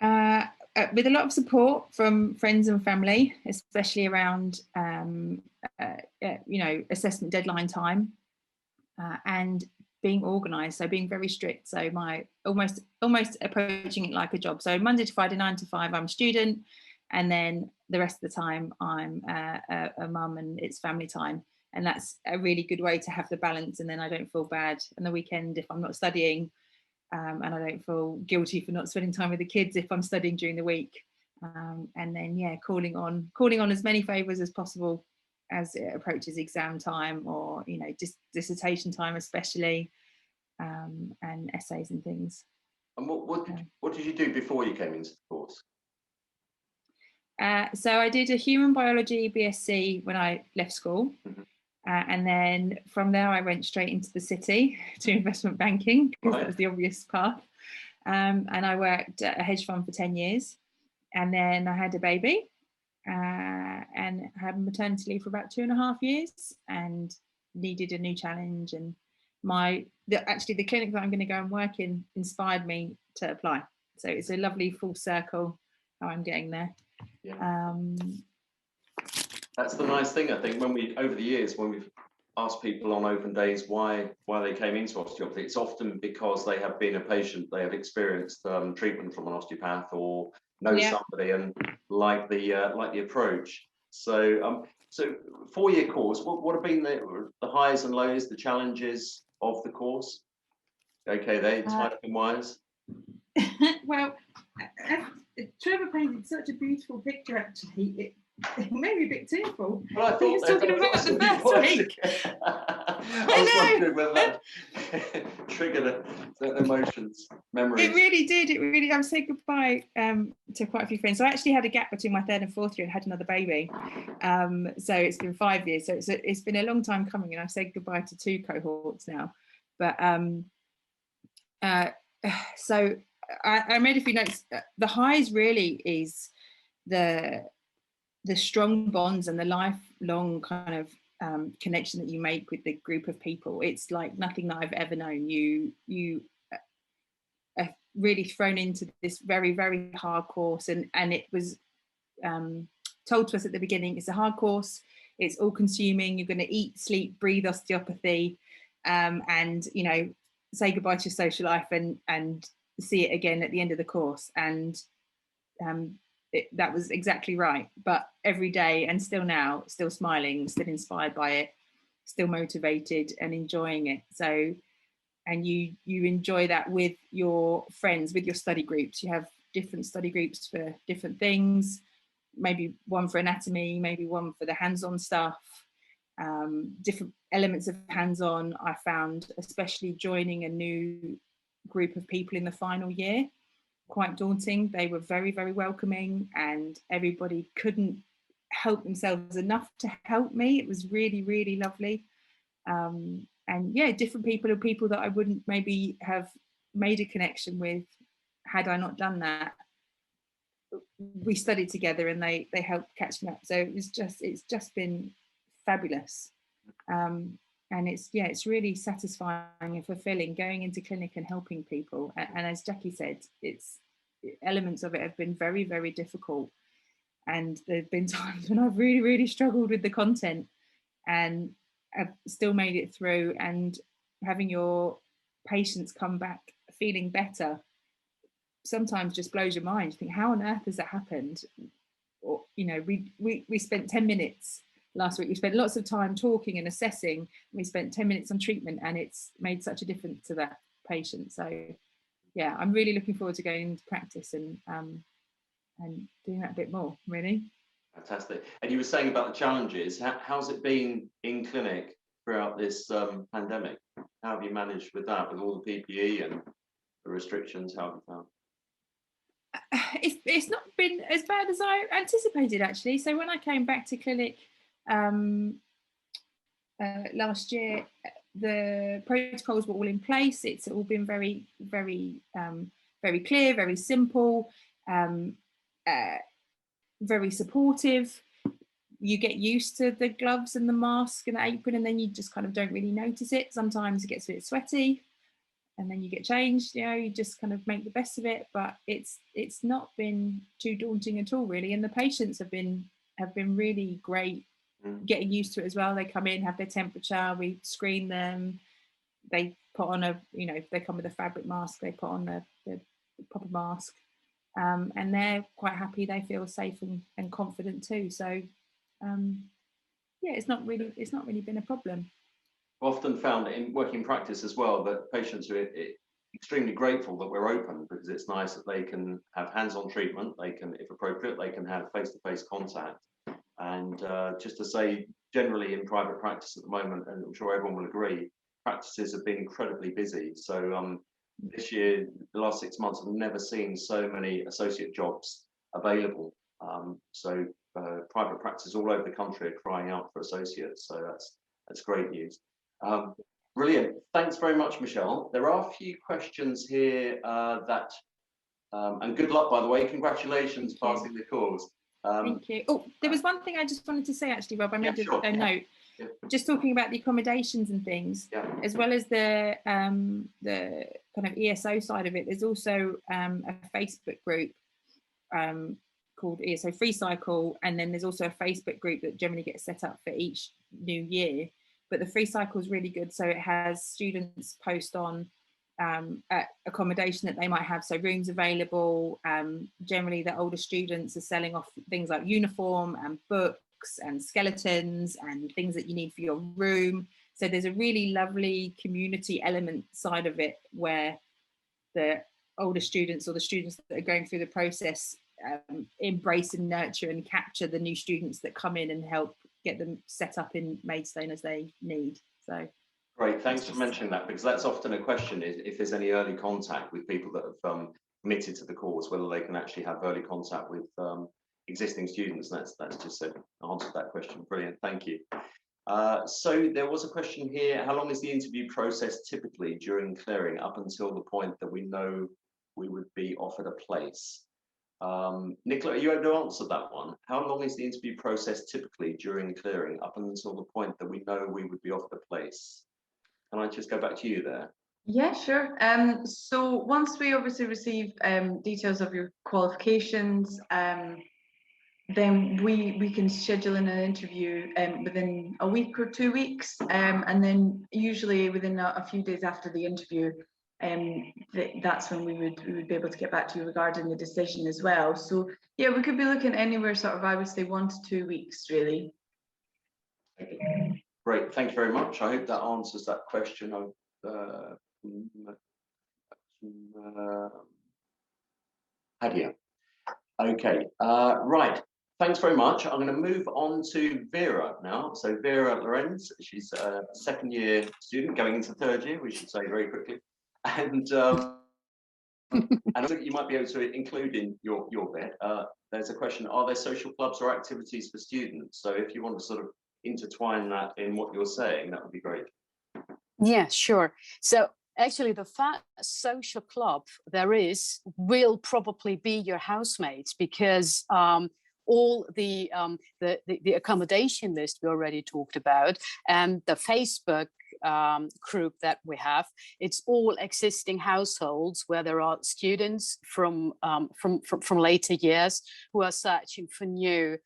With a lot of support from friends and family, especially around assessment deadline time, and being organised, so being very strict. So my almost approaching it like a job. So Monday to Friday, 9 to 5, I'm a student, and then the rest of the time I'm a mum, and it's family time. And that's a really good way to have the balance. And then I don't feel bad on the weekend if I'm not studying, and I don't feel guilty for not spending time with the kids if I'm studying during the week. And then yeah, calling on as many favours as possible as it approaches exam time, or dissertation time especially, and essays and things. And what did you do before you came into the course? So I did a human biology BSc when I left school, and then from there I went straight into the city to investment banking, because that was the obvious path. And I worked at a hedge fund for 10 years, and then I had a baby, and had maternity leave for about 2.5 years, and needed a new challenge. And actually the clinic that I'm going to go and work in inspired me to apply. So it's a lovely full circle how I'm getting there. Yeah. That's the nice thing, I think, when we, over the years, when we've asked people on open days why they came into osteopathy, it's often because they have been a patient, they have experienced treatment from an osteopath or know somebody and like the approach. So so 4-year course, what have been the highs and lows, the challenges of the course? Okay, they tied up in wires. Well, Trevor painted such a beautiful picture, actually. It made me a bit tearful. Well, I thought he was talking about the first week. I was wondering whether that triggered emotions, memories. It really did. It really. I said goodbye to quite a few friends. So I actually had a gap between my 3rd and 4th year and had another baby. So it's been 5 years. So it's been a long time coming, and I've said goodbye to 2 cohorts now. But so I made a few notes. The highs really is the strong bonds and the lifelong kind of connection that you make with the group of people. It's like nothing that I've ever known. You are really thrown into this very, very hard course, and it was told to us at the beginning, it's a hard course, it's all consuming, you're going to eat, sleep, breathe osteopathy, and you know, say goodbye to your social life and see it again at the end of the course. And that was exactly right. But every day, and still now, still smiling, still inspired by it, still motivated and enjoying it. So, and you enjoy that with your friends, with your study groups. You have different study groups for different things, maybe one for anatomy, maybe one for the hands-on stuff, different elements of hands-on. I found, especially joining a new group of people in the final year, quite daunting. They were very, very welcoming, and everybody couldn't help themselves enough to help me. It was really, really lovely. And yeah, different people are people that I wouldn't maybe have made a connection with had I not done that. We studied together and they helped catch me up. So it's just been fabulous. And it's really satisfying and fulfilling going into clinic and helping people. And as Jackie said, elements of it have been very, very difficult. And there have been times when I've really, really struggled with the content, and I've still made it through. And having your patients come back feeling better sometimes just blows your mind. You think, how on earth has that happened? Or, you know, we spent 10 minutes last week. We spent lots of time talking and assessing. We spent 10 minutes on treatment, and it's made such a difference to that patient. So yeah, I'm really looking forward to going into practice and doing that a bit more, really. Fantastic. And you were saying about the challenges. How's it been in clinic throughout this pandemic? How have you managed with that, with all the PPE and the restrictions? How have you found? It's not been as bad as I anticipated, actually. So when I came back to clinic last year, the protocols were all in place. It's all been very, very, very clear, very simple, very supportive. You get used to the gloves and the mask and the apron, and then you just kind of don't really notice it. Sometimes it gets a bit sweaty, and then you get changed. You know, you just kind of make the best of it. But it's not been too daunting at all, really. And the patients have been really great, getting used to it as well. They come in, have their temperature, we screen them. They put on they come with a fabric mask. They put on the proper mask, and they're quite happy. They feel safe and confident too. So yeah, it's not really been a problem. I've often found in working practice as well that patients are extremely grateful that we're open, because it's nice that they can have hands-on treatment. They can, if appropriate, they can have face-to-face contact. And just to say, generally in private practice at the moment, and I'm sure everyone will agree, practices have been incredibly busy. So this year, the last 6 months, I've never seen so many associate jobs available. So private practices all over the country are crying out for associates. So that's great news. Brilliant. Thanks very much, Michelle. There are a few questions here and good luck, by the way. Congratulations passing the course. Thank you. Oh, there was one thing I just wanted to say, actually, Rob. I made a note. Yeah. Just talking about the accommodations and things, as well as the kind of ESO side of it. There's also a Facebook group called ESO Free Cycle, and then there's also a Facebook group that generally gets set up for each new year. But the Free Cycle is really good, so it has students post on accommodation that they might have, so rooms available. Generally the older students are selling off things like uniform and books and skeletons and things that you need for your room. So there's a really lovely community element side of it, where the older students or the students that are going through the process embrace and nurture and capture the new students that come in and help get them set up in Maidstone as they need. So great, thanks for mentioning that, because that's often a question, is if there's any early contact with people that have committed to the course, whether they can actually have early contact with existing students. That's just answered that question. Brilliant, thank you. So there was a question here: how long is the interview process typically during clearing, up until the point that we know we would be offered a place? Nicola, are you able to answer that one? How long is the interview process typically during clearing, up until the point that we know we would be offered a place? Can I just go back to you there? Yeah, sure. So once we obviously receive details of your qualifications, then we can schedule in an interview within a week or 2 weeks, and then usually within a few days after the interview, that's when we would be able to get back to you regarding the decision as well. So yeah, we could be looking anywhere sort of, I would say, 1 to 2 weeks really. Great, thank you very much. I hope that answers that question. Hadia. Okay, right. Thanks very much. I'm going to move on to Vera now. So Vera Lorenz, she's a second year student going into third year, we should say very quickly. And I think you might be able to include in your bit. There's a question: are there social clubs or activities for students? So if you want to sort of intertwine that in what you're saying, that would be great. Yeah, sure. So actually, the first social club there is will probably be your housemates, because all the accommodation list we already talked about, and the Facebook group that we have, it's all existing households where there are students from later years who are searching for new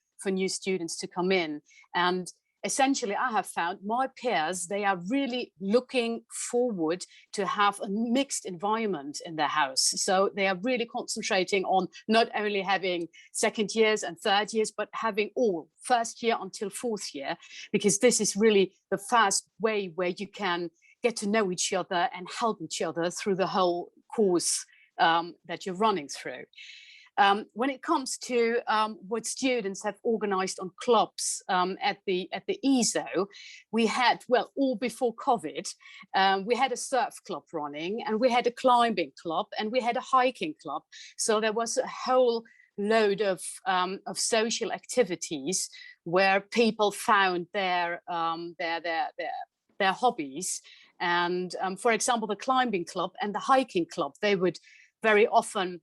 students to come in. And essentially, I have found my peers, they are really looking forward to have a mixed environment in their house. So they are really concentrating on not only having second years and third years, but having all first year until fourth year, because this is really the fast way where you can get to know each other and help each other through the whole course that you're running through. When it comes to what students have organized on clubs at the ESO, we had, well, all before COVID, we had a surf club running, and we had a climbing club, and we had a hiking club. So there was a whole load of social activities where people found their hobbies. And for example, the climbing club and the hiking club, they would very often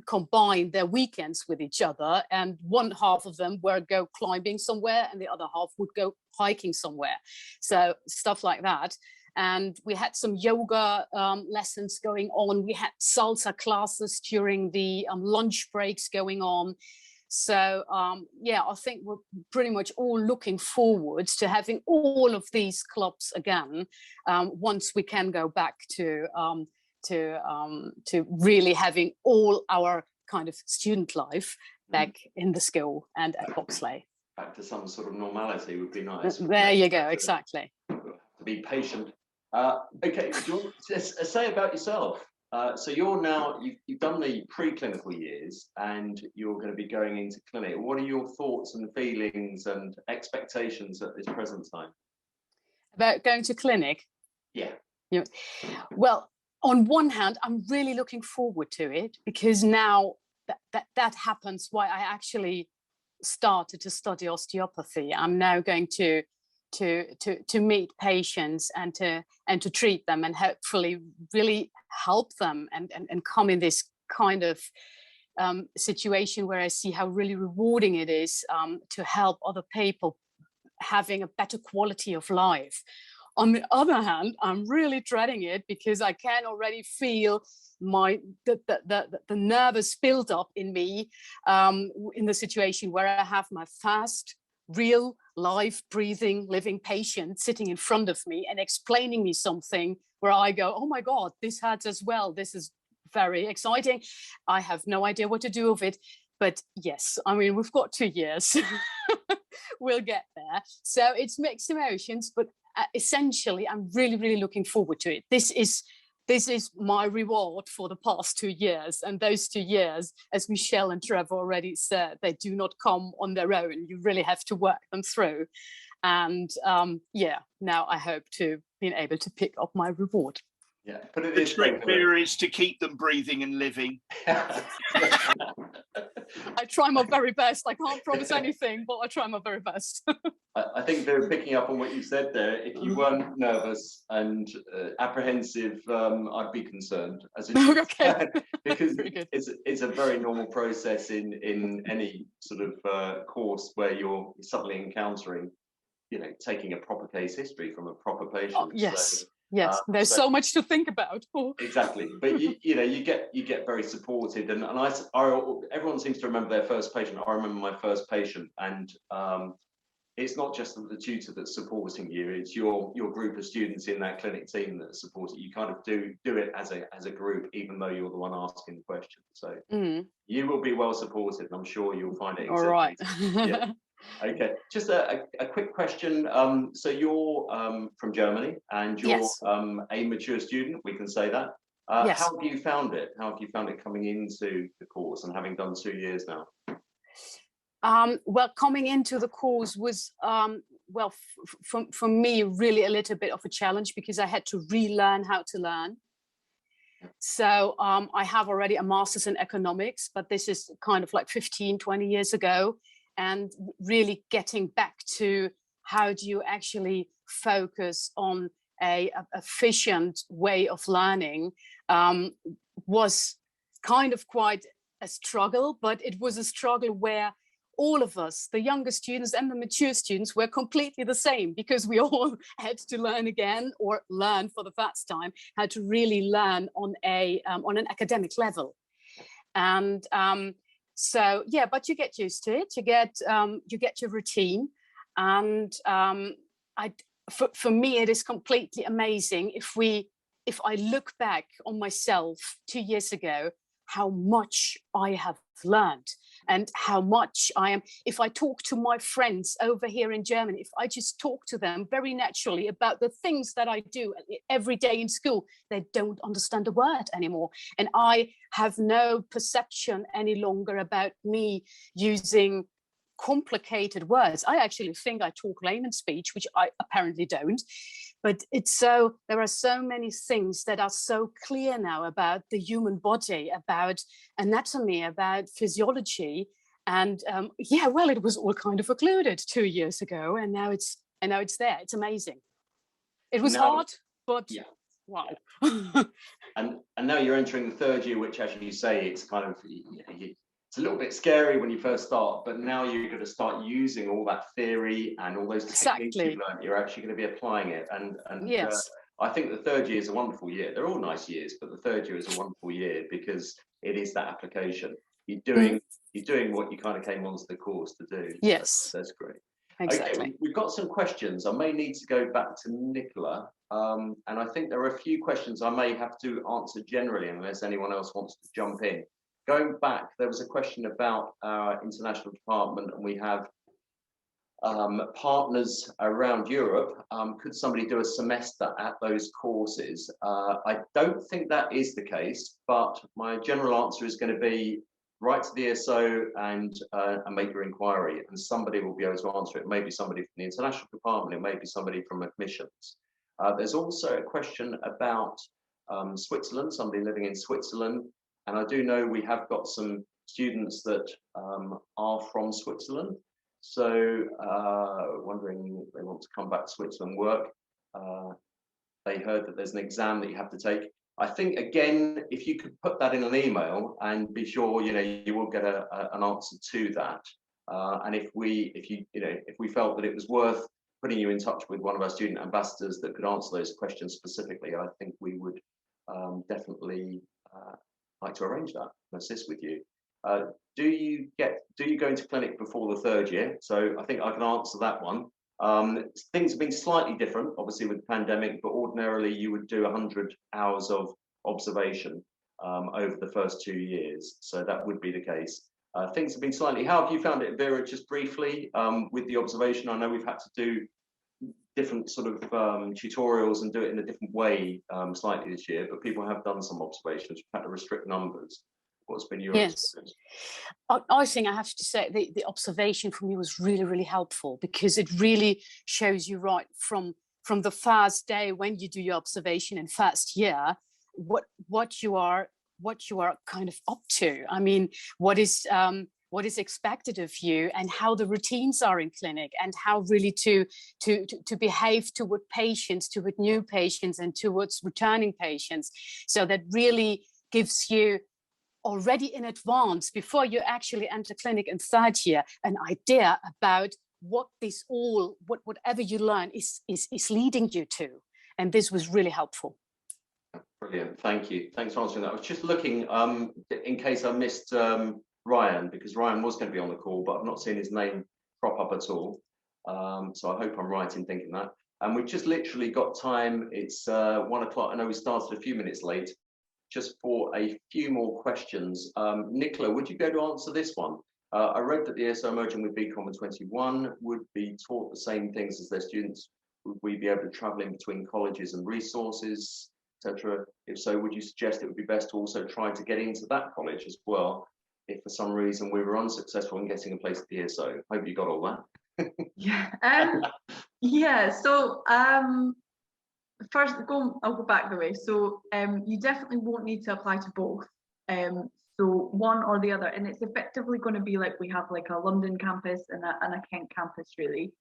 combine their weekends with each other, and one half of them would go climbing somewhere and the other half would go hiking somewhere. So stuff like that. And we had some yoga lessons going on. We had salsa classes during the lunch breaks going on. So yeah, I think we're pretty much all looking forward to having all of these clubs again once we can go back to really having all our kind of student life back in the school and at Boxley. Back to some sort of normality would be nice. There you go, exactly. To be patient. Okay, do you want to say about yourself? So you've done the preclinical years and you're going to be going into clinic. What are your thoughts and feelings and expectations at this present time? About going to clinic? Yeah. Well, on one hand, I'm really looking forward to it, because now that happens why I actually started to study osteopathy. I'm now going to meet patients and to treat them and hopefully really help them and come in this kind of situation where I see how really rewarding it is to help other people having a better quality of life. On the other hand, I'm really dreading it because I can already feel the nervous build up in me in the situation where I have my fast, real, live, breathing, living patient sitting in front of me and explaining me something where I go, oh my God, this hurts as well. This is very exciting. I have no idea what to do with it. But yes, I mean, we've got 2 years. We'll get there. So it's mixed emotions, but essentially, I'm really, really looking forward to it. This is my reward for the past 2 years. And those 2 years, as Michelle and Trevor already said, they do not come on their own. You really have to work them through. And yeah, now I hope to be able to pick up my reward. Yeah, put it The this way. trick here is to keep them breathing and living. I try my very best. I can't promise anything, but I try my very best. I think they're picking up on what you said there. If you weren't nervous and apprehensive, I'd be concerned. As okay. Because it's a very normal process in any sort of course where you're suddenly encountering, taking a proper case history from a proper patient. Oh, yes. So, yes, there's so much to think about. Exactly, but you get very supported, and everyone seems to remember their first patient. I remember my first patient, and it's not just the tutor that's supporting you; it's your group of students in that clinic team that support you. You kind of do it as a group, even though you're the one asking the question. So you will be well supported, and I'm sure you'll find it. All right. Yeah. Okay, just a quick question. So you're from Germany, and you're yes. A mature student, we can say that. Yes. How have you found it? How have you found it coming into the course and having done 2 years now? Well, coming into the course was, for me, really a little bit of a challenge because I had to relearn how to learn. So I have already a master's in economics, but this is kind of like 15, 20 years ago. And really getting back to how do you actually focus on a efficient way of learning was kind of quite a struggle, but it was a struggle where all of us, the younger students and the mature students, were completely the same because we all had to learn again, or learn for the first time, how to really learn on an academic level. And so yeah, but you get used to it. You get your routine, and for me, it is completely amazing if I look back on myself 2 years ago, how much I have learned and how much I am. If I talk to my friends over here in Germany, if I just talk to them very naturally about the things that I do every day in school, they don't understand a word anymore. And I have no perception any longer about me using complicated words. I actually think I talk layman speech, which I apparently don't. But there are so many things that are so clear now about the human body, about anatomy, about physiology. And yeah, well, it was all kind of occluded 2 years ago, and now it's there. It's amazing. It was hard, but yeah. Wow. and now you're entering the third year, which, as you say, it's kind of it's a little bit scary when you first start, but now you're going to start using all that theory and all those techniques you've learned. You're actually going to be applying it, and yes. I think the third year is a wonderful year. They're all nice years, but the third year is a wonderful year because it is that application. You're doing what you kind of came onto the course to do. Yes, so that's great. Exactly. Okay, we've got some questions. I may need to go back to Nicola, and I think there are a few questions I may have to answer generally, unless anyone else wants to jump in. Going back, there was a question about our international department, and we have partners around Europe. Could somebody do a semester at those courses? I don't think that is the case, but my general answer is going to be write to the ESO and make your inquiry, and somebody will be able to answer it. Maybe somebody from the international department, it may be somebody from admissions. There's also a question about Switzerland, somebody living in Switzerland. And I do know we have got some students that are from Switzerland. So wondering if they want to come back to Switzerland and work. They heard that there's an exam that you have to take. I think, again, if you could put that in an email and be sure, you will get an answer to that. And if we felt that it was worth putting you in touch with one of our student ambassadors that could answer those questions specifically, I think we would definitely like to arrange that and assist with you. Do you go into clinic before the 3rd year? So I think I can answer that one. Things have been slightly different, obviously, with the pandemic, but ordinarily you would do 100 hours of observation over the first 2 years. So that would be the case. Things have been slightly. How have you found it, Vera, just briefly, with the observation? I know we've had to do different sort of tutorials and do it in a different way slightly this year, but people have done some observations. We've had to restrict numbers. What's been your experience? I think I have to say the observation for me was really, really helpful, because it really shows you right from the first day when you do your observation in first year, what you are kind of up to. I mean, what is expected of you, and how the routines are in clinic, and how really to behave toward patients, toward new patients, and towards returning patients. So that really gives you already in advance, before you actually enter clinic in 3rd year, an idea about what whatever you learn is leading you to. And this was really helpful. Brilliant, thank you. Thanks for answering that. I was just looking in case I missed Ryan, because Ryan was going to be on the call, but I've not seen his name crop up at all. So I hope I'm right in thinking that. And we've just literally got time. It's 1 o'clock. I know we started a few minutes late. Just for a few more questions. Nicola, would you go to answer this one? I read that the ESO merging with BCom in 21 would be taught the same things as their students. Would we be able to travel in between colleges and resources, etc.? If so, would you suggest it would be best to also try to get into that college as well, if for some reason we were unsuccessful in getting a place at the ESO? Hope you got all that. Yeah. So first, I'll go back the way. So you definitely won't need to apply to both. So one or the other, and it's effectively going to be like we have like a London campus and a Kent campus, really.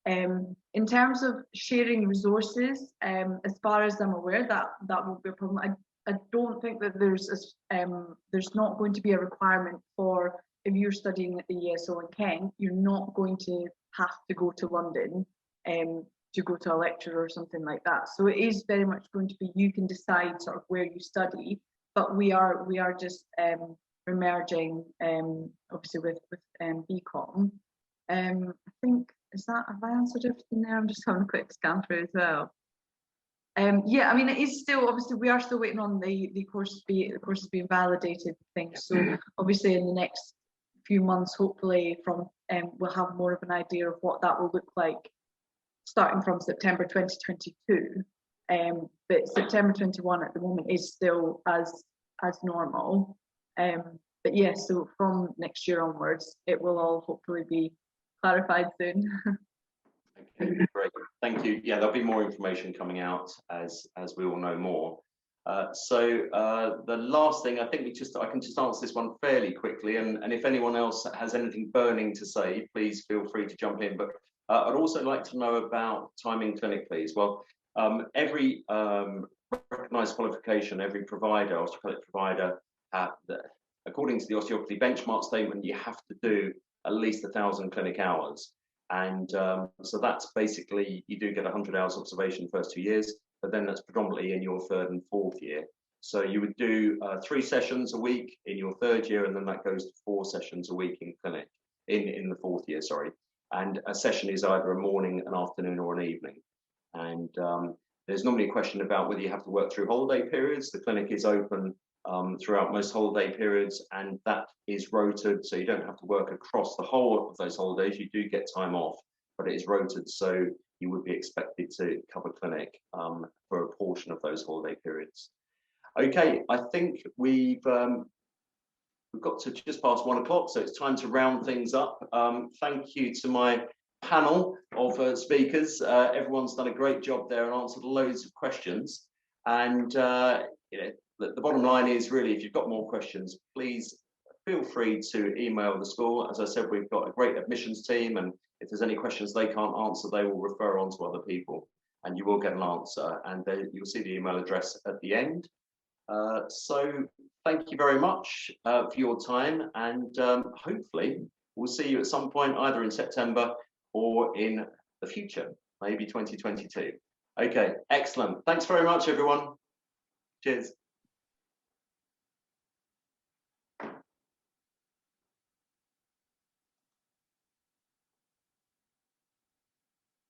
In terms of sharing resources, as far as I'm aware, that won't be a problem. I don't think that there's not going to be a requirement for, if you're studying at the ESO in Kent, you're not going to have to go to London to go to a lecture or something like that. So it is very much going to be, you can decide sort of where you study, but we are just merging obviously with BCom. I think, have I answered everything there? I'm just having a quick scan through as well. Yeah, I mean, it is still, obviously we are still waiting on the courses being validated things. So obviously in the next few months, hopefully we'll have more of an idea of what that will look like, starting from September 2022. But September 21 at the moment is still as normal. But yes, yeah, so from next year onwards, it will all hopefully be clarified soon. Okay, great, thank you. Yeah, there'll be more information coming out as we all know more. So the last thing, I think I can just answer this one fairly quickly, and if anyone else has anything burning to say, please feel free to jump in. But I'd also like to know about timing clinic, please. Well, every recognised qualification, every provider, osteopathic provider, according to the osteopathy benchmark statement, you have to do at least 1,000 clinic hours. And so that's basically, you do get 100 hours observation the first 2 years, but then that's predominantly in your 3rd and 4th year. So you would do 3 sessions a week in your 3rd year, and then that goes to 4 sessions a week in clinic, in the 4th year, sorry. And a session is either a morning, an afternoon, or an evening. And there's normally a question about whether you have to work through holiday periods. The clinic is open throughout most holiday periods, and that is rotated, so you don't have to work across the whole of those holidays. You do get time off, but it is rotated, so you would be expected to cover clinic for a portion of those holiday periods. Okay, I think we've got to just past 1 o'clock, so it's time to round things up. Thank you to my panel of speakers. Everyone's done a great job there and answered loads of questions. And you know, the bottom line is really, if you've got more questions, please feel free to email the school. As I said, we've got a great admissions team, and if there's any questions they can't answer, they will refer on to other people, and you will get an answer. And you'll see the email address at the end. So thank you very much for your time, and hopefully we'll see you at some point either in September or in the future. maybe 2022. Okay, excellent. Thanks very much, everyone. Cheers.